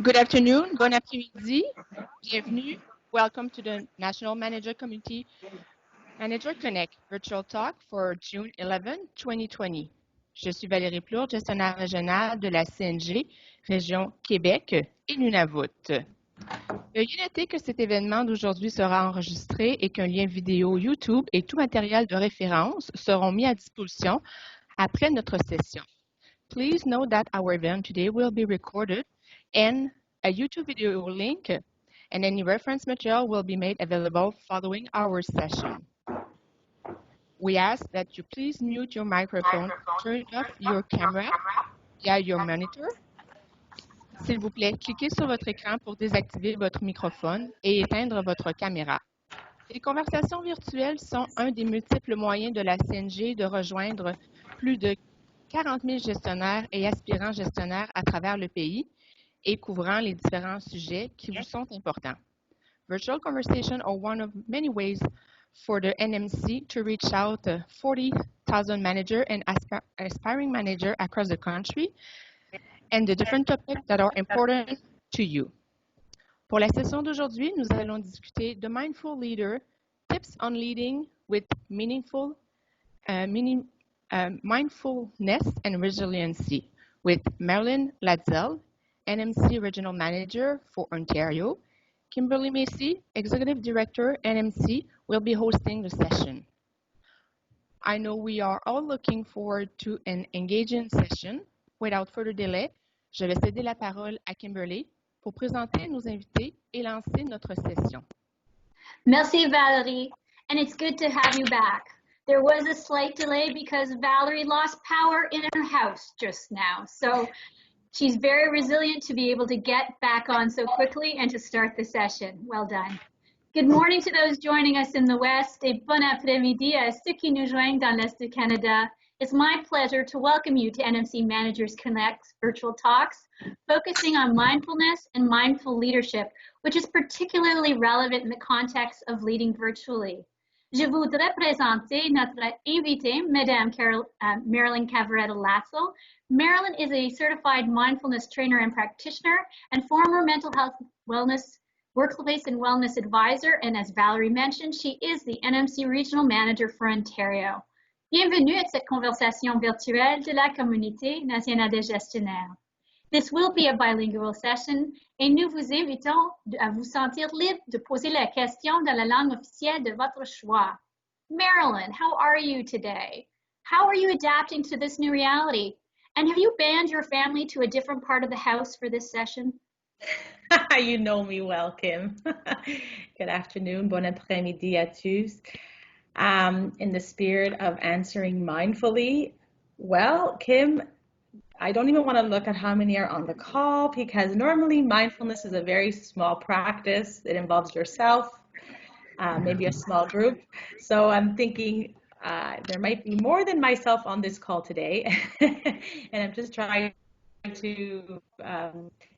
Good afternoon, bon après-midi, bienvenue. Welcome to the National Manager Community Manager Connect Virtual Talk for June 11, 2020. Je suis Valérie Plourde, gestionnaire régionale de la CNG, Région Québec et Nunavut. Veuillez noter que cet événement d'aujourd'hui sera enregistré et qu'un lien vidéo YouTube et tout matériel de référence seront mis à disposition après notre session. Please note that our event today will be recorded and a YouTube video link and any reference material will be made available following our session. We ask that you please mute your microphone, turn off your camera via your monitor. S'il vous plaît, cliquez sur votre écran pour désactiver votre microphone et éteindre votre caméra. Les conversations virtuelles sont un des multiples moyens de la CNG de rejoindre plus de 40 000 gestionnaires et aspirants gestionnaires à travers le pays et couvrant les différents sujets qui vous sont importants. Virtual conversations are one of many ways for the NMC to reach out to 40,000 managers and aspiring managers across the country and the different topics that are important to you. Pour la session d'aujourd'hui, nous allons discuter de Mindful Leader, Tips on Leading with Mindfulness and Resiliency with Marilyn Latzel, NMC Regional Manager for Ontario. Kim Macie, Executive Director, NMC, will be hosting the session. I know we are all looking forward to an engaging session. Without further delay, je vais céder la parole à Kimberly pour présenter nos invités et lancer notre session. Merci, Valérie, and it's good to have you back. There was a slight delay because Valérie lost power in her house just now. So she's very resilient to be able to get back on so quickly and to start the session. Well done. Good morning to those joining us in the West et bon après-midi à ceux qui nous joignent dans l'Est du Canada. It's my pleasure to welcome you to NMC Managers Connect Virtual Talks, focusing on mindfulness and mindful leadership, which is particularly relevant in the context of leading virtually. Je voudrais présenter notre invitée, Mme Marilyn Latzel. Marilyn is a certified mindfulness trainer and practitioner and former mental health wellness workplace and wellness advisor. And as Valerie mentioned, she is the NMC Regional Manager for Ontario. Bienvenue à cette conversation virtuelle de la Communauté nationale des gestionnaires. This will be a bilingual session et nous vous invitons à vous sentir libre de poser la question dans la langue officielle de votre choix. Marilyn, how are you today? How are you adapting to this new reality? And have you banned your family to a different part of the house for this session? You know me well, Kim. Good afternoon, bon après-midi à tous. In the spirit of answering mindfully, well, Kim, I don't even want to look at how many are on the call because normally mindfulness is a very small practice. It involves yourself, maybe a small group. So I'm thinking there might be more than myself on this call today. And I'm just trying to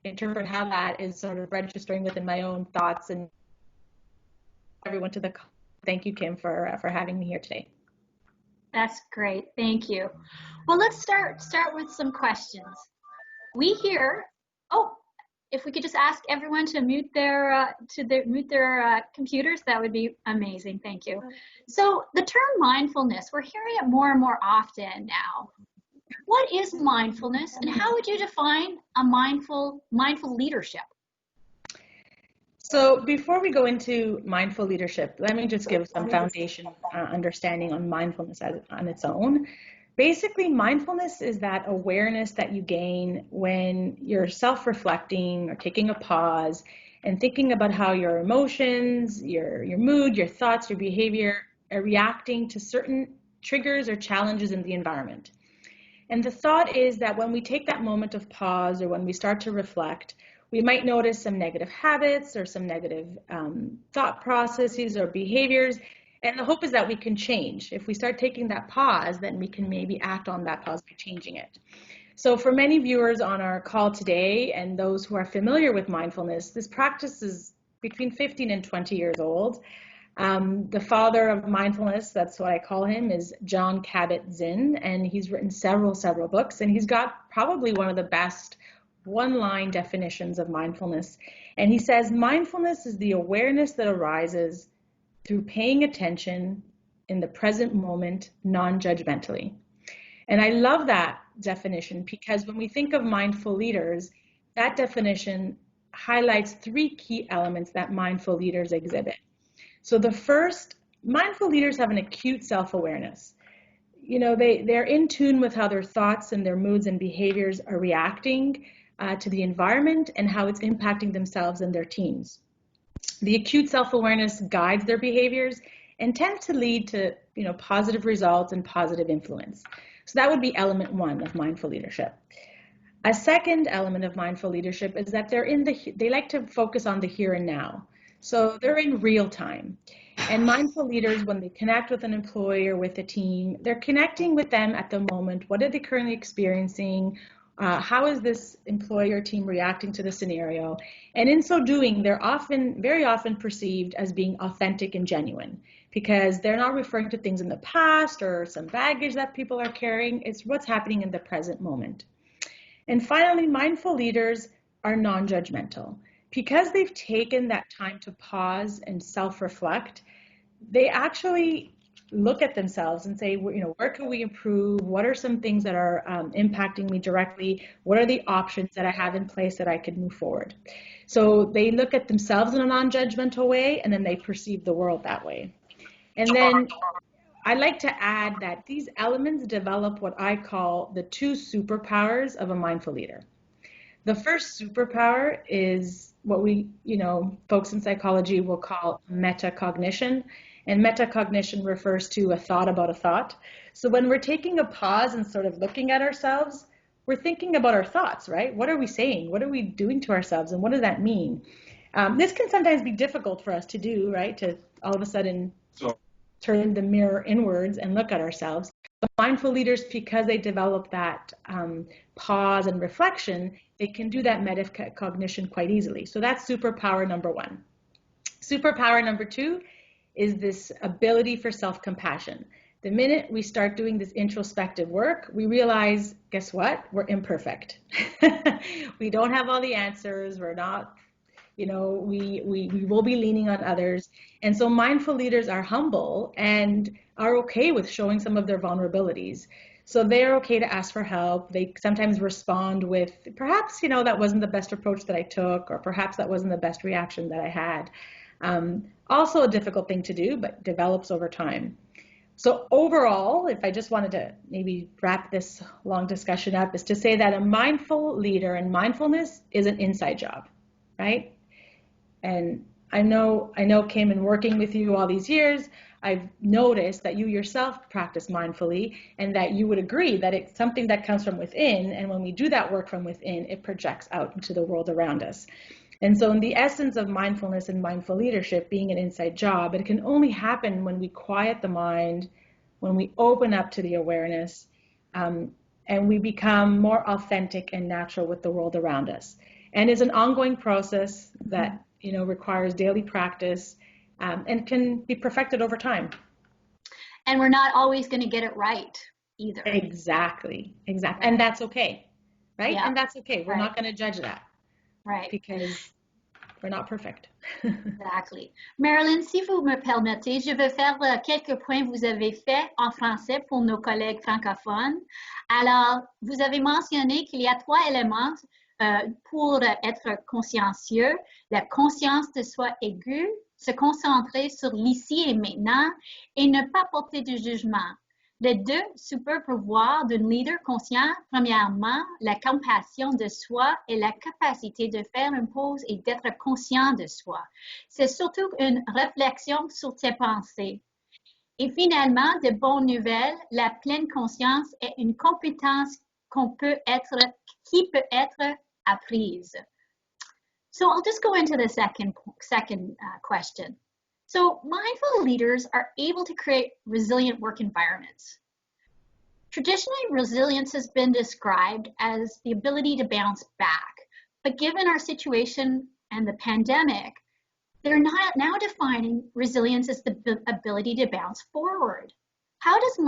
interpret how that is sort of registering within my own thoughts and everyone to the call. Thank you, Kim, for having me here today. That's great. Thank you. Well, let's start with some questions. We hear, if we could just ask everyone to mute their computers, that would be amazing. Thank you. So the term mindfulness, we're hearing it more and more often now. What is mindfulness, and how would you define a mindful leadership? So before we go into mindful leadership, let me just give some foundation understanding on mindfulness on its own. Basically, mindfulness is that awareness that you gain when you're self-reflecting or taking a pause and thinking about how your emotions, your mood, your thoughts, your behavior are reacting to certain triggers or challenges in the environment. And the thought is that when we take that moment of pause or when we start to reflect, we might notice some negative habits or some negative thought processes or behaviors. And the hope is that we can change. If we start taking that pause, then we can maybe act on that pause by changing it. So for many viewers on our call today and those who are familiar with mindfulness, this practice is between 15 and 20 years old. The father of mindfulness, that's what I call him, is Jon Kabat-Zinn, and he's written several books, and he's got probably one of the best one-line definitions of mindfulness. And he says, mindfulness is the awareness that arises through paying attention in the present moment, non-judgmentally. And I love that definition because when we think of mindful leaders, that definition highlights three key elements that mindful leaders exhibit. So the first, mindful leaders have an acute self-awareness. You know, they're in tune with how their thoughts and their moods and behaviors are reacting to the environment and how it's impacting themselves and their teams. The acute self-awareness guides their behaviors and tends to lead to, you know, positive results and positive influence. So that would be element one of mindful leadership. A second element of mindful leadership is that they like to focus on the here and now. So they're in real time. And mindful leaders, when they connect with an employee or with a team, they're connecting with them at the moment. What are they currently experiencing? How is this employee or team reacting to the scenario? And in so doing, they're very often perceived as being authentic and genuine because they're not referring to things in the past or some baggage that people are carrying. It's what's happening in the present moment. And finally, mindful leaders are non-judgmental. Because they've taken that time to pause and self-reflect, they actually look at themselves and say, you know, where can we improve? What are some things that are impacting me directly? What are the options that I have in place that I could move forward? So they look at themselves in a non-judgmental way, and then they perceive the world that way. And then I like to add that these elements develop what I call the two superpowers of a mindful leader. The first superpower is what we, you know, folks in psychology will call metacognition. And metacognition refers to a thought about a thought. So when we're taking a pause and sort of looking at ourselves, we're thinking about our thoughts, right? What are we saying? What are we doing to ourselves? And what does that mean? This can sometimes be difficult for us to do, right? To all of a sudden turn the mirror inwards and look at ourselves. But mindful leaders, because they develop that pause and reflection, they can do that metacognition quite easily. So that's superpower number one. Superpower number two is this ability for self-compassion. The minute we start doing this introspective work, we realize, guess what? We're imperfect. We don't have all the answers. We're not, you know, we will be leaning on others. And so mindful leaders are humble and are okay with showing some of their vulnerabilities. So they're okay to ask for help. They sometimes respond with, perhaps, you know, that wasn't the best approach that I took, or perhaps that wasn't the best reaction that I had. Also a difficult thing to do, but develops over time. So overall, if I just wanted to maybe wrap this long discussion up, is to say that a mindful leader and mindfulness is an inside job, right? And I know, Kim, in working with you all these years, I've noticed that you yourself practice mindfully and that you would agree that it's something that comes from within. And when we do that work from within, it projects out into the world around us. And so in the essence of mindfulness and mindful leadership being an inside job, it can only happen when we quiet the mind, when we open up to the awareness, and we become more authentic and natural with the world around us. And it's an ongoing process that, you know, requires daily practice and can be perfected over time. And we're not always going to get it right either. Exactly. And that's okay, right? Yeah. And that's okay. We're not going to judge that. Right. Because we're not perfect. Exactly. Marilyn, si vous me permettez, je vais faire quelques points que vous avez faits en français pour nos collègues francophones. Alors, vous avez mentionné qu'il y a 3 éléments pour être consciencieux: la conscience de soi aiguë, se concentrer sur l'ici et maintenant et ne pas porter de jugement. Les 2 super pouvoirs d'un leader conscient, premièrement, la compassion de soi et la capacité de faire une pause et d'être conscient de soi. C'est surtout une réflexion sur tes pensées. Et finalement, de bonnes nouvelles, la pleine conscience est une compétence qui peut être apprise. So I'll just go into the second question. So mindful leaders are able to create resilient work environments. Traditionally, resilience has been described as the ability to bounce back. But given our situation and the pandemic, they're not now defining resilience as the ability to bounce forward. How does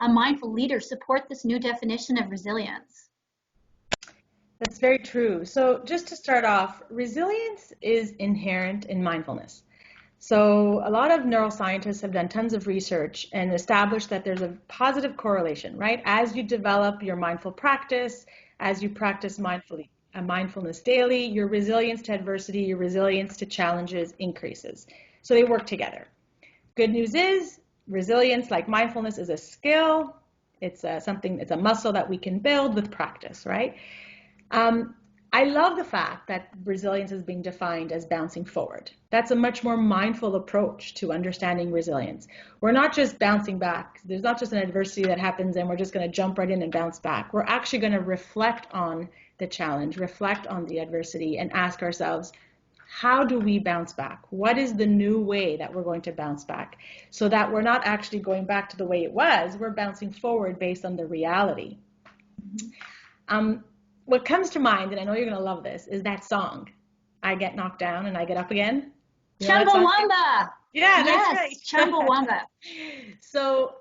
a mindful leader support this new definition of resilience? That's very true. So just to start off, resilience is inherent in mindfulness. So a lot of neuroscientists have done tons of research and established that there's a positive correlation, right? As you develop your mindful practice, as you practice mindfulness daily, your resilience to adversity, your resilience to challenges increases. So they work together. Good news is resilience, like mindfulness, is a skill. It's a muscle that we can build with practice, right? I love the fact that resilience is being defined as bouncing forward. That's a much more mindful approach to understanding resilience. We're not just bouncing back. There's not just an adversity that happens and we're just going to jump right in and bounce back. We're actually going to reflect on the challenge, reflect on the adversity, and ask ourselves, how do we bounce back? What is the new way that we're going to bounce back? So that we're not actually going back to the way it was, we're bouncing forward based on the reality. What comes to mind, and I know you're going to love this, is that song, I Get Knocked Down and I Get Up Again. Chumbawamba! Yeah, yes, that's right. Chumbawamba. So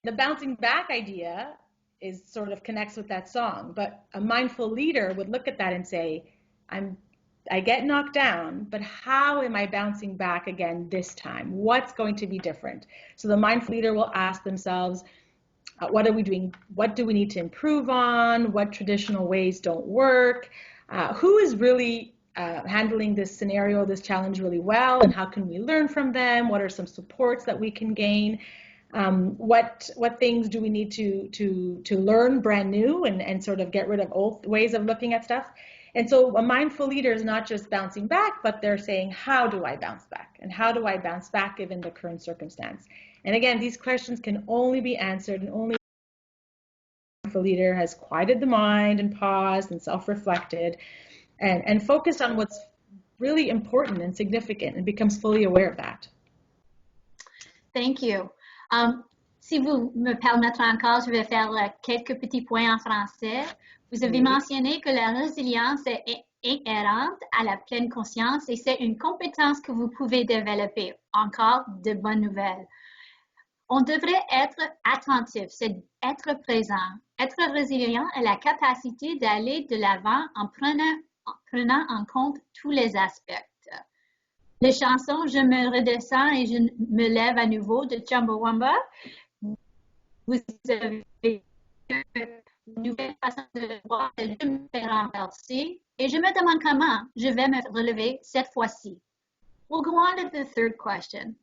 the bouncing back idea is sort of connects with that song, but a mindful leader would look at that and say, I get knocked down, but how am I bouncing back again this time? What's going to be different? So the mindful leader will ask themselves, what are we doing? What do we need to improve on? What traditional ways don't work? Who is really handling this scenario, this challenge really well, and how can we learn from them? What are some supports that we can gain? What things do we need to learn brand new and sort of get rid of old ways of looking at stuff? And so a mindful leader is not just bouncing back, but they're saying, how do I bounce back? And how do I bounce back given the current circumstance? And again, these questions can only be answered and only a mindful leader has quieted the mind and paused and self-reflected and focused on what's really important and significant and becomes fully aware of that. Thank you. Si vous me permettrez encore, je vais faire quelques petits points en français. Vous avez mentionné que la résilience est inhérente à la pleine conscience et c'est une compétence que vous pouvez développer. Encore de bonnes nouvelles. On devrait être attentif, c'est être présent. Être résilient est la capacité d'aller de l'avant en prenant en compte tous les aspects. Les chansons « Je me redescends et je me lève à nouveau » de Chumbawamba, vous avez une nouvelle façon de voir, je me fais renverser et je me demande comment je vais me relever cette fois-ci. We'll go on to the third question.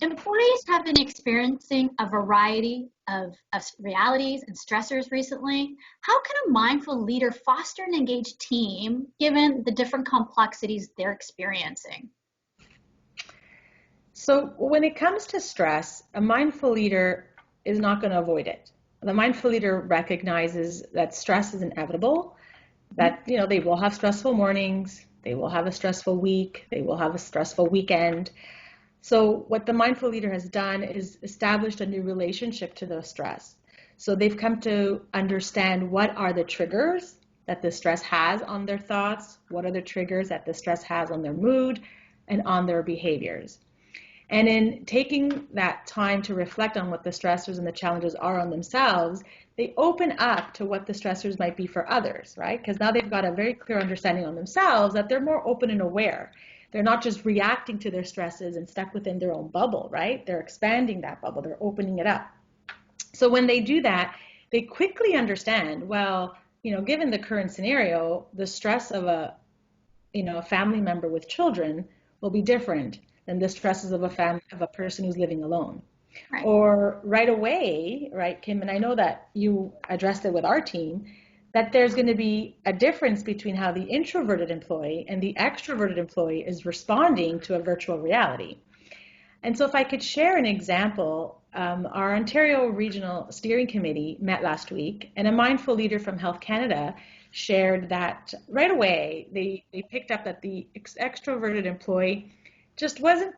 Employees have been experiencing a variety of realities and stressors recently. How can a mindful leader foster an engaged team given the different complexities they're experiencing? So when it comes to stress, a mindful leader is not going to avoid it. The mindful leader recognizes that stress is inevitable, that they will have stressful mornings, they will have a stressful week, they will have a stressful weekend. So what the mindful leader has done is established a new relationship to the stress. So they've come to understand what are the triggers that the stress has on their thoughts, what are the triggers that the stress has on their mood and on their behaviors. And in taking that time to reflect on what the stressors and the challenges are on themselves, they open up to what the stressors might be for others, right? Because now they've got a very clear understanding on themselves that they're more open and aware. They're not just reacting to their stresses and stuck within their own bubble, right? They're expanding that bubble, they're opening it up. So when they do that, they quickly understand, well, given the current scenario, the stress of a family member with children will be different than the stresses of a person who's living alone. Right. Or right away, right, Kim, and I know that you addressed it with our team, that there's going to be a difference between how the introverted employee and the extroverted employee is responding to a virtual reality. And so if I could share an example, our Ontario Regional Steering Committee met last week, and a mindful leader from Health Canada shared that right away they picked up that the extroverted employee just wasn't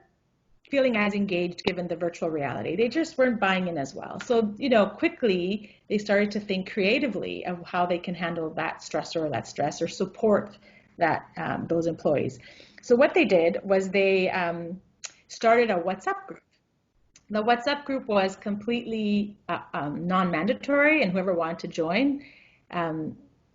feeling as engaged given the virtual reality. They just weren't buying in as well. So, quickly they started to think creatively of how they can handle that stressor or that stress or support that those employees. So what they did was they started a WhatsApp group. The WhatsApp group was completely non-mandatory, and whoever wanted to join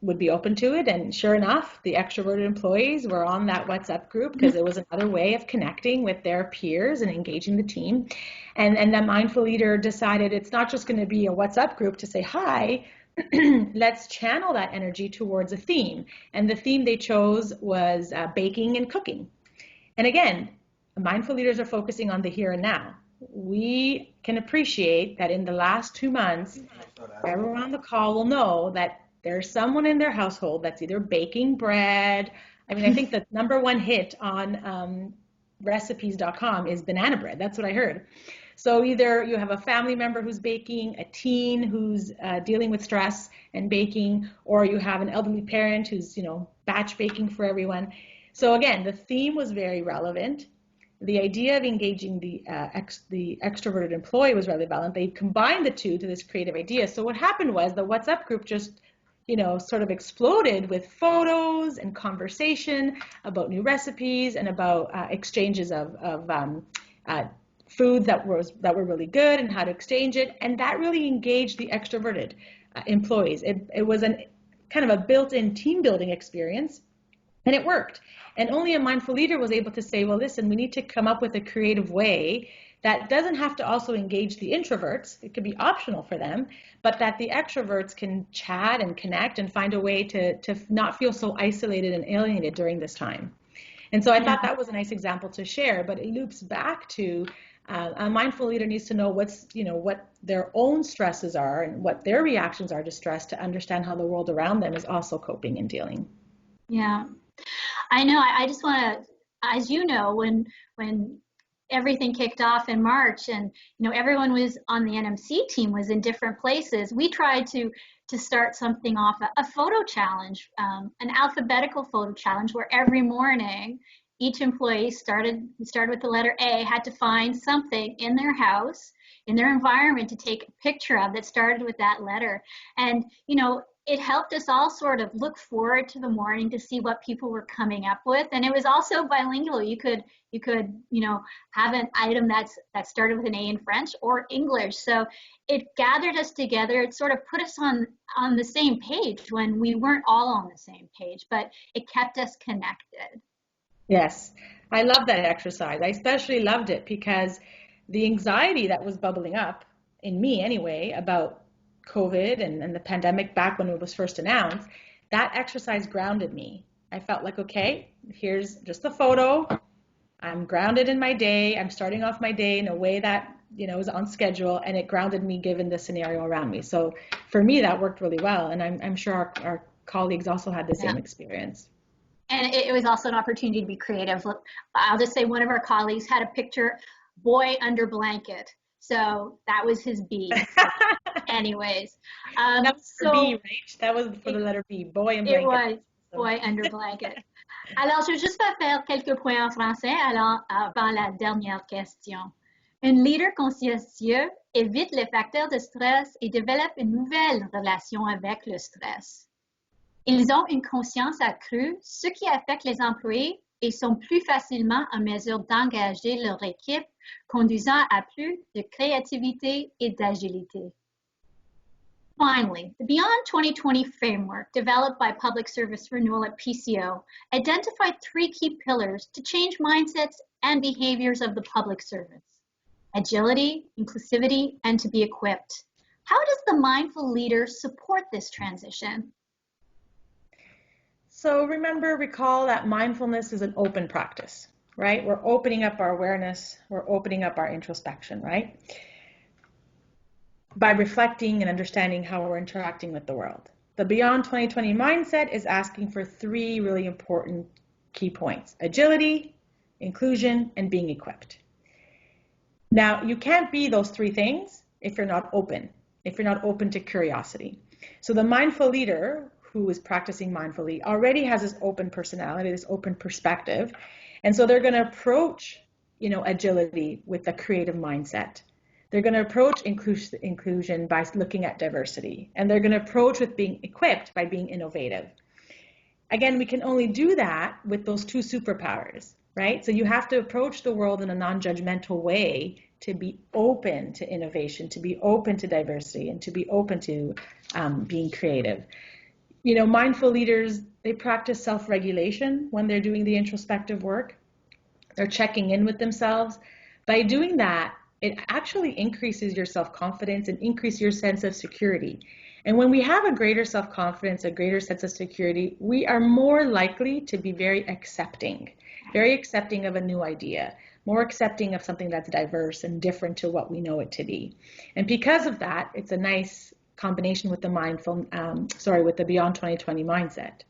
would be open to it. And sure enough, the extroverted employees were on that WhatsApp group because it was another way of connecting with their peers and engaging the team. And the mindful leader decided it's not just going to be a WhatsApp group to say hi, let's channel that energy towards a theme. And the theme they chose was baking and cooking. And again, mindful leaders are focusing on the here and now. We can appreciate that in the last 2 months, everyone on the call will know that there's someone in their household that's either baking bread. I mean, I think the #1 hit on recipes.com is banana bread. That's what I heard. So either you have a family member who's baking, a teen who's dealing with stress and baking, or you have an elderly parent who's, batch baking for everyone. So again, the theme was very relevant. The idea of engaging the extroverted employee was really relevant. They combined the two to this creative idea. So what happened was the WhatsApp group just, sort of exploded with photos and conversation about new recipes and about exchanges of foods that were really good and how to exchange it. And that really engaged the extroverted employees. It was kind of a built-in team building experience. And it worked. And only a mindful leader was able to say, well, listen, we need to come up with a creative way that doesn't have to also engage the introverts. It could be optional for them, but that the extroverts can chat and connect and find a way to not feel so isolated and alienated during this time. And so I thought that was a nice example to share, but it loops back to a mindful leader needs to know what their own stresses are and what their reactions are to stress to understand how the world around them is also coping and dealing. Yeah. I know. I just want to, as you know, when everything kicked off in March and, everyone was on the NMC team was in different places, we tried to start something off, a photo challenge, an alphabetical photo challenge where every morning each employee started with the letter A, had to find something in their house, in their environment to take a picture of that started with that letter. And, it helped us all sort of look forward to the morning to see what people were coming up with. And it was also bilingual. You could, have an item that started with an A in French or English. So it gathered us together. It sort of put us on the same page when we weren't all on the same page, but it kept us connected. Yes, I love that exercise. I especially loved it because the anxiety that was bubbling up in me anyway about COVID and the pandemic back when it was first announced, that exercise grounded me. I felt like, okay, here's just the photo. I'm grounded in my day. I'm starting off my day in a way that, is on schedule, and it grounded me given the scenario around me. So for me, that worked really well. And I'm sure our colleagues also had the same experience. And it was also an opportunity to be creative. I'll just say one of our colleagues had a picture, boy under blanket. So that was his B. Anyways. That was for B, right? That was for the letter B, boy and blanket. It was boy under blanket. Alors, je vais juste faire quelques points en français avant la dernière question. Un leader consciencieux évite les facteurs de stress et développe une nouvelle relation avec le stress. Ils ont une conscience accrue, ce qui affecte les employés et sont plus facilement en mesure d'engager leur équipe, conduisant à plus de créativité et d'agilité. Finally, the Beyond 2020 framework developed by Public Service Renewal at PCO identified 3 key pillars to change mindsets and behaviors of the public service: agility, inclusivity, and to be equipped. How does the mindful leader support this transition? So recall that mindfulness is an open practice, right? We're opening up our awareness, we're opening up our introspection, right? By reflecting and understanding how we're interacting with the world. The Beyond 2020 mindset is asking for 3 really important key points: agility, inclusion, and being equipped. Now, you can't be those 3 things if you're not open to curiosity. So the mindful leader who is practicing mindfully already has this open personality, this open perspective. And so they're going to approach, agility with a creative mindset. They're going to approach inclusion by looking at diversity. And they're going to approach with being equipped by being innovative. Again, we can only do that with those 2 superpowers, right? So you have to approach the world in a non-judgmental way to be open to innovation, to be open to diversity, and to be open to being creative. mindful leaders, they practice self-regulation when they're doing the introspective work. They're checking in with themselves. By doing that, it actually increases your self-confidence and increases your sense of security. And when we have a greater self-confidence, a greater sense of security, we are more likely to be very accepting of a new idea, more accepting of something that's diverse and different to what we know it to be. And because of that, it's a nice combination with the with the Beyond 2020 mindset.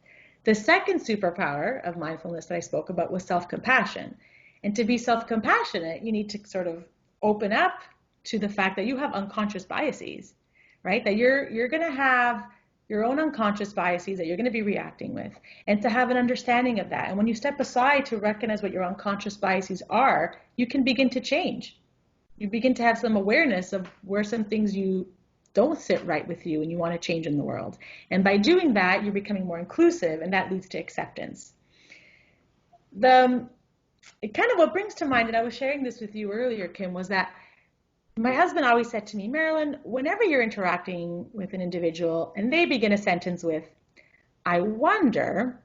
The second superpower of mindfulness that I spoke about was self-compassion. And to be self-compassionate, you need to sort of open up to the fact that you have unconscious biases, right? That you're going to have your own unconscious biases that you're going to be reacting with, and to have an understanding of that. And when you step aside to recognize what your unconscious biases are, you can begin to change. You begin to have some awareness of where some things you don't sit right with you and you want to change in the world. And by doing that, you're becoming more inclusive, and that leads to acceptance. What brings to mind, and I was sharing this with you earlier, Kim, was that my husband always said to me, Marilyn, whenever you're interacting with an individual and they begin a sentence with, I wonder,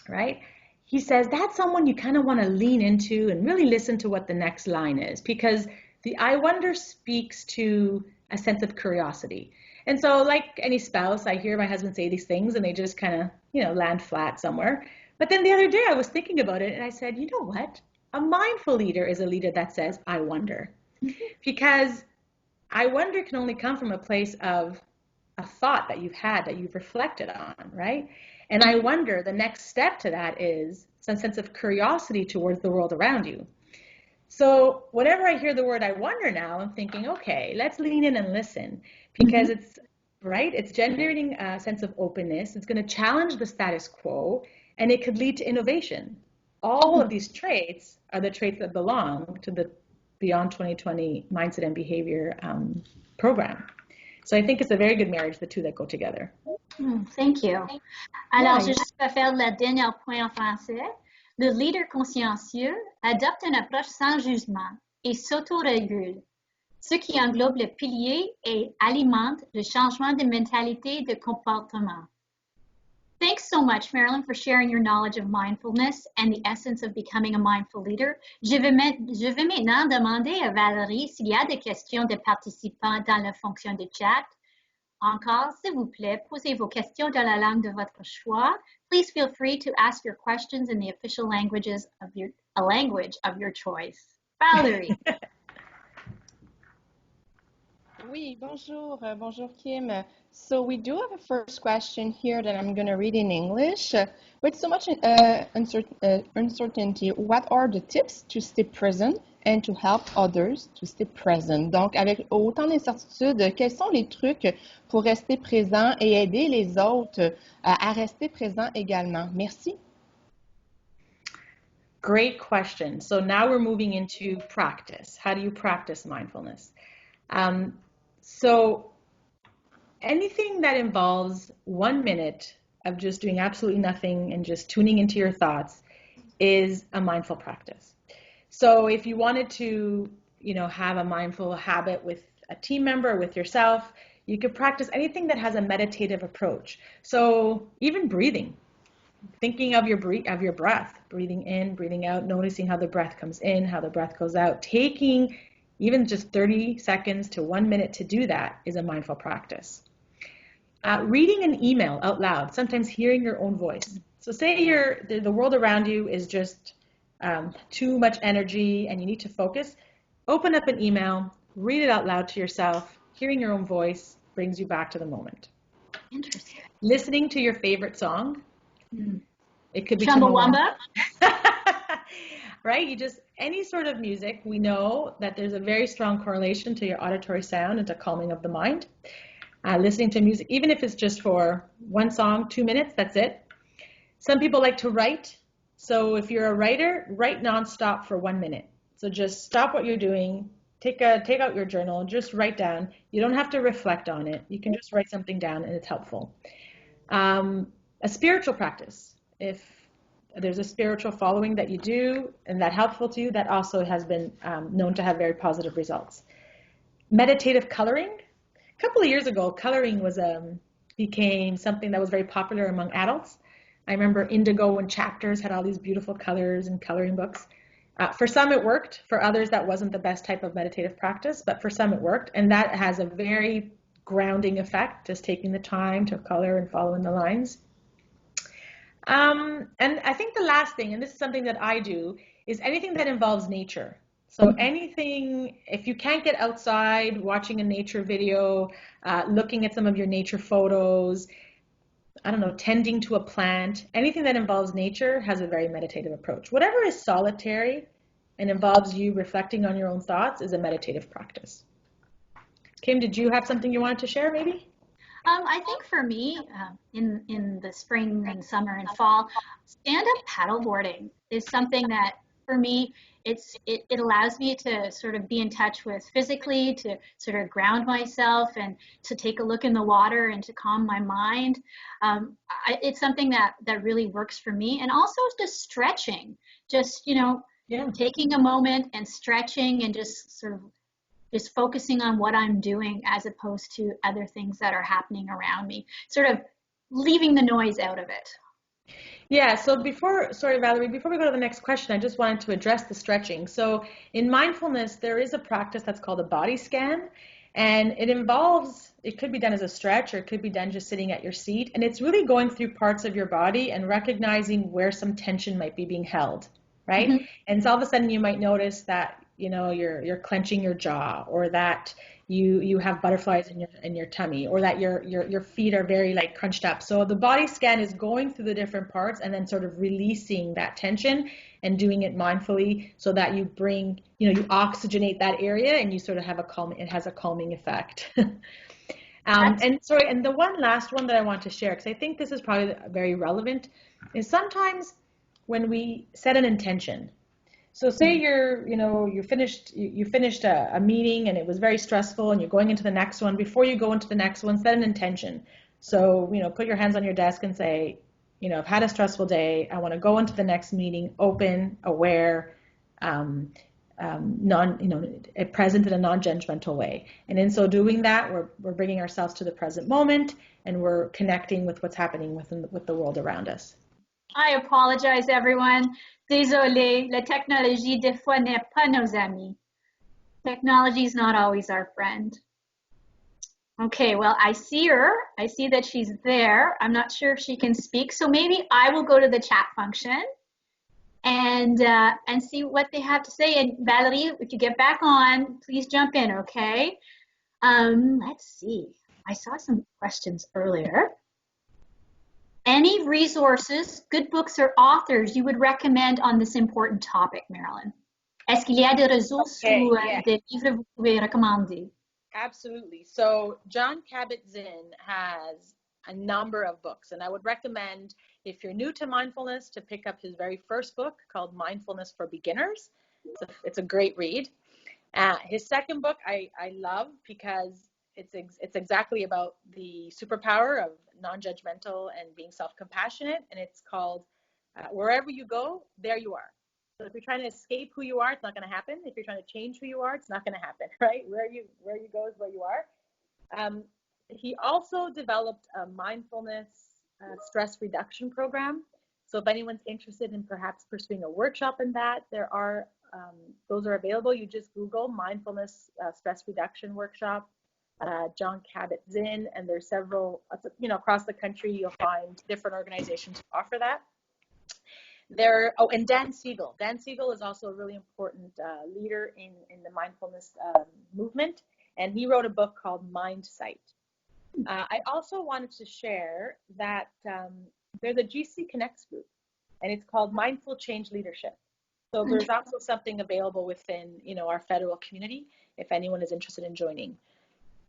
right? He says that's someone you kind of want to lean into and really listen to what the next line is, because the I wonder speaks to a sense of curiosity. And so like any spouse, I hear my husband say these things and they just kind of, land flat somewhere. But then the other day I was thinking about it and I said, you know what? A mindful leader is a leader that says, I wonder. Because I wonder can only come from a place of a thought that you've had, that you've reflected on, right? And I wonder, the next step to that is some sense of curiosity towards the world around you. So whenever I hear the word I wonder now, I'm thinking, okay, let's lean in and listen, because it's generating a sense of openness. It's going to challenge the status quo, and it could lead to innovation. All of these traits are the traits that belong to the Beyond 2020 Mindset and Behavior program. So I think it's a very good marriage, the two that go together. Thank you. Alors, je vais faire le dernier point en français. Le leader consciencieux adopte une approche sans jugement et s'autorégule, ce qui englobe le pilier et alimente le changement de mentalité et de comportement. Thanks so much, Marilyn, for sharing your knowledge of mindfulness and the essence of becoming a mindful leader. Je vais maintenant demander à Valérie s'il y a des questions des participants dans la fonction de chat. Encore, s'il vous plaît, posez vos questions dans la langue de votre choix. Please feel free to ask your questions in the official language of your choice. Valérie. Oui, bonjour, bonjour Kim. So we do have a first question here that I'm going to read in English. With so much uncertainty, what are the tips to stay present and to help others to stay present? Donc, avec autant d'incertitudes, quels sont les trucs pour rester présent et aider les autres à rester présents également? Merci. Great question. So now we're moving into practice. How do you practice mindfulness? So anything that involves 1 minute of just doing absolutely nothing and just tuning into your thoughts is a mindful practice. So if you wanted to, have a mindful habit with a team member or with yourself, you could practice anything that has a meditative approach. So even breathing, thinking of your breath, breathing in, breathing out, noticing how the breath comes in, how the breath goes out, taking even just 30 seconds to 1 minute to do that is a mindful practice. Reading an email out loud, sometimes hearing your own voice. So say the world around you is just too much energy and you need to focus. Open up an email, read it out loud to yourself. Hearing your own voice brings you back to the moment. Interesting. Listening to your favorite song. It could be Chumbawamba. Right? Any sort of music, we know that there's a very strong correlation to your auditory sound and to calming of the mind. Listening to music, even if it's just for one song, 2 minutes, that's it. Some people like to write. So if you're a writer, write nonstop for 1 minute. So just stop what you're doing, take out your journal, just write down. You don't have to reflect on it. You can just write something down and it's helpful. A spiritual practice. If there's a spiritual following that you do and that's helpful to you, that also has been known to have very positive results. Meditative coloring. A couple of years ago, coloring was became something that was very popular among adults. I remember Indigo and Chapters had all these beautiful colors and coloring books. For some it worked, for others that wasn't the best type of meditative practice, but for some it worked, and that has a very grounding effect, just taking the time to color and follow in the lines. And I think the last thing, and this is something that I do, is anything that involves nature. So anything, if you can't get outside, watching a nature video, looking at some of your nature photos, I don't know, tending to a plant, anything that involves nature has a very meditative approach. Whatever is solitary and involves you reflecting on your own thoughts is a meditative practice. Kim, did you have something you wanted to share maybe? I think for me, in the spring and summer and fall, stand-up paddleboarding is something that, for me, it allows me to sort of be in touch with physically, to sort of ground myself and to take a look in the water and to calm my mind. It's something that really works for me. And also just stretching, just, taking a moment and stretching and just sort of just focusing on what I'm doing as opposed to other things that are happening around me, sort of leaving the noise out of it. Yeah, so sorry, Valerie, before we go to the next question, I just wanted to address the stretching. So in mindfulness, there is a practice that's called a body scan, and it could be done as a stretch, or it could be done just sitting at your seat, and it's really going through parts of your body and recognizing where some tension might be being held, right? Mm-hmm. And so all of a sudden you might notice that you're clenching your jaw, or that you have butterflies in your tummy, or that your feet are very like crunched up. So the body scan is going through the different parts and then sort of releasing that tension and doing it mindfully, so that you bring, you oxygenate that area and you sort of have it has a calming effect. And the one last one that I want to share, because I think this is probably very relevant, is sometimes when we set an intention. So say you finished a meeting and it was very stressful and you're going into the next one. Before you go into the next one, set an intention. So, put your hands on your desk and say, I've had a stressful day. I want to go into the next meeting open, aware, present in a non-judgmental way. And in so doing that, we're bringing ourselves to the present moment, and we're connecting with what's happening with the world around us. I apologize, everyone. Désolé, la technologie des fois n'est pas nos amis. Technology is not always our friend. Okay, well, I see her. I see that she's there. I'm not sure if she can speak, so maybe I will go to the chat function and see what they have to say. And Valerie, if you get back on, please jump in, okay? Let's see. I saw some questions earlier. Any resources, good books or authors you would recommend on this important topic, Marilyn? Est-ce qu'il y a des ressources ou des livres vous pouvez recommander? Absolutely. So Jon Kabat-Zinn has a number of books, and I would recommend, if you're new to mindfulness, to pick up his very first book called Mindfulness for Beginners. It's a great read. His second book I love, because it's exactly about the superpower of non-judgmental and being self-compassionate, and it's called Wherever You Go, There You Are. So if you're trying to escape who you are, it's not going to happen. If you're trying to change who you are, it's not going to happen, right? Where you go is where you are. He also developed a mindfulness stress reduction program. So if anyone's interested in perhaps pursuing a workshop in that, those are available. You just Google mindfulness stress reduction workshop. Jon Kabat-Zinn, and there's several, across the country, you'll find different organizations who offer that. And Dan Siegel. Dan Siegel is also a really important leader in the mindfulness movement, and he wrote a book called Mind Sight. I also wanted to share that there's a GC Connects group, and it's called Mindful Change Leadership. So there's also something available within, our federal community if anyone is interested in joining.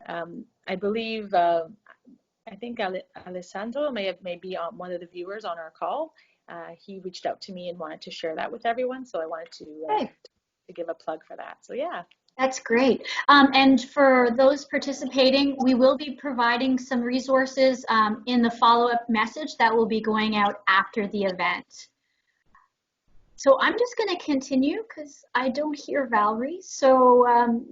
I believe, I think Alessandro may be one of the viewers on our call. He reached out to me and wanted to share that with everyone, so I wanted to give a plug for that. So yeah. That's great. And for those participating, we will be providing some resources in the follow-up message that will be going out after the event. So I'm just going to continue because I don't hear Valerie. So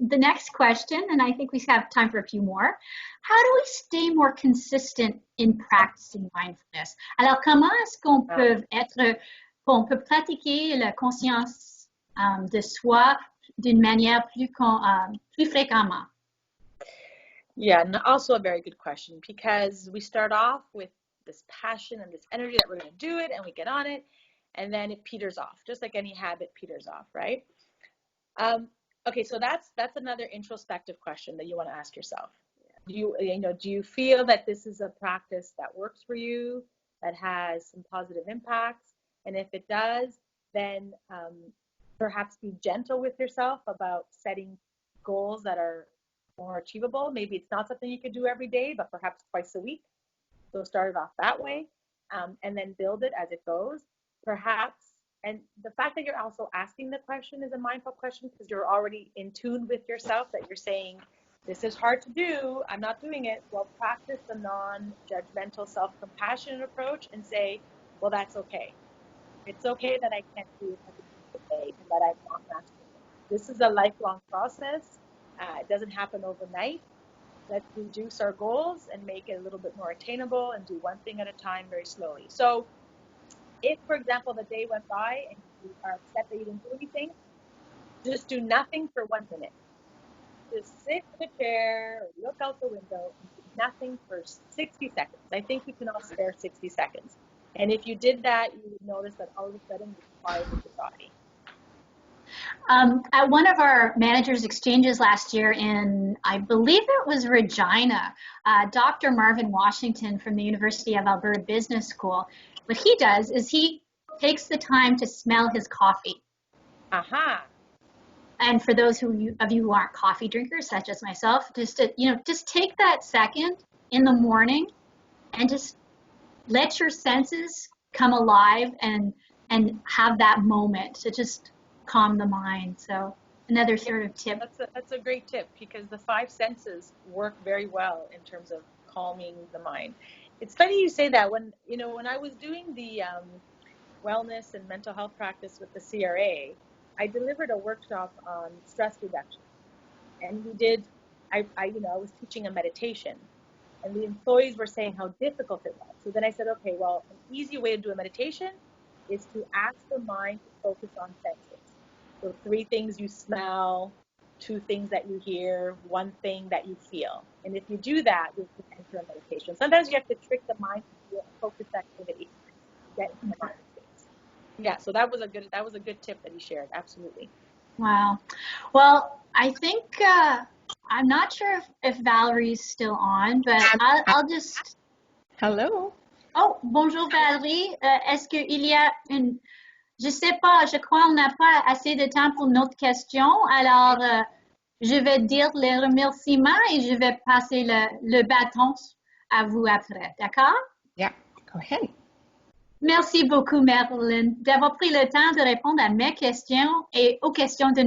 the next question, and I think we have time for a few more. How do we stay more consistent in practicing mindfulness? Alors, comment est-ce qu'on peut pratiquer la conscience de soi d'une manière plus fréquemment? Yeah, and also a very good question, because we start off with this passion and this energy that we're going to do it, and we get on it, and then it peters off, just like any habit peters off, right? Okay, so that's another introspective question that you want to ask yourself. Do you feel that this is a practice that works for you, that has some positive impacts? And if it does, then perhaps be gentle with yourself about setting goals that are more achievable. Maybe it's not something you could do every day, but perhaps twice a week. So start it off that way, and then build it as it goes. Perhaps, and the fact that you're also asking the question is a mindful question, because you're already in tune with yourself, that you're saying, this is hard to do, I'm not doing it. Well, practice the non-judgmental, self-compassionate approach and say, well, that's okay. It's okay that I can't do it every day and that I'm not mastering it. This is a lifelong process. It doesn't happen overnight. Let's reduce our goals and make it a little bit more attainable and do one thing at a time very slowly. So if, for example, the day went by and you are upset that you didn't do anything, just do nothing for 1 minute. Just sit in a chair or look out the window and do nothing for 60 seconds. I think you can all spare 60 seconds. And if you did that, you would notice that all of a sudden you're quiet with your body. At one of our managers' exchanges last year in, I believe it was Regina, Dr. Marvin Washington from the University of Alberta Business School, what he does is he takes the time to smell his coffee. Aha. And for those of you who aren't coffee drinkers, such as myself, just take that second in the morning and just let your senses come alive and have that moment to just calm the mind. So another sort of tip. That's a great tip, because the 5 senses work very well in terms of calming the mind. It's funny you say that. When I was doing the wellness and mental health practice with the CRA, I delivered a workshop on stress reduction, and I was teaching a meditation, and the employees were saying how difficult it was. So then I said, okay, well, an easy way to do a meditation is to ask the mind to focus on senses. So 3 things you smell, 2 things that you hear, 1 thing that you feel. And if you do that, you can enter a meditation. Sometimes you have to trick the mind to do a focused activity to get into the mind space. Yeah, so that was a good tip that he shared. Absolutely. Wow. Well, I think I'm not sure if Valerie's still on, but I'll just. Hello. Oh, bonjour Valérie. Est-ce qu'il y a une. Je sais pas, je crois qu'on n'a pas assez de temps pour notre question. Alors, je vais dire les remerciements et je vais passer le bâton à vous après. D'accord? Yeah, go ahead. Merci beaucoup, Marilyn, d'avoir pris le temps de répondre à mes questions et aux questions de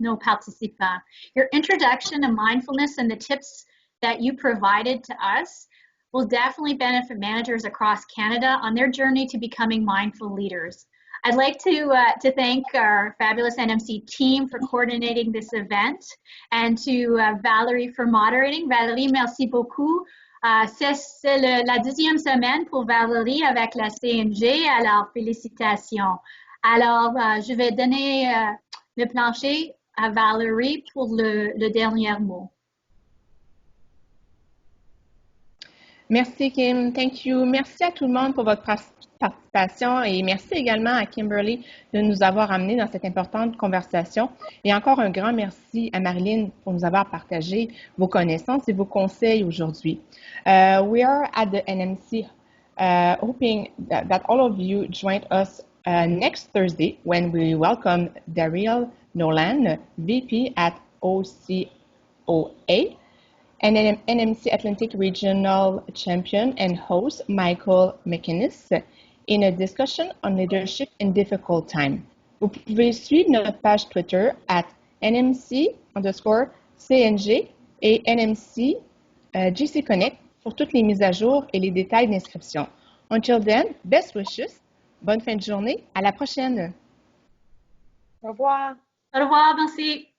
nos participants. Your introduction to mindfulness and the tips that you provided to us will definitely benefit managers across Canada on their journey to becoming mindful leaders. I'd like to thank our fabulous NMC team for coordinating this event, and to Valerie for moderating. Valerie, merci beaucoup. C'est la 10e semaine pour Valerie avec la CNG, alors félicitations. Alors, je vais donner le plancher à Valerie pour le dernier mot. Merci Kim, thank you. Merci à tout le monde pour votre participation et merci également à Kimberly de nous avoir amenés dans cette importante conversation. Et encore un grand merci à Marilyn pour nous avoir partagé vos connaissances et vos conseils aujourd'hui. We are at the NMC hoping that all of you join us next Thursday when we welcome Daryl Nolan, VP at OCOA, and NMC Atlantic Regional Champion and host Michael McInnes in a discussion on leadership in difficult times. Vous pouvez suivre notre page Twitter at NMC_CNG et NMC GC Connect pour toutes les mises à jour et les détails d'inscription. Until then, best wishes, bonne fin de journée, à la prochaine! Au revoir. Au revoir, merci.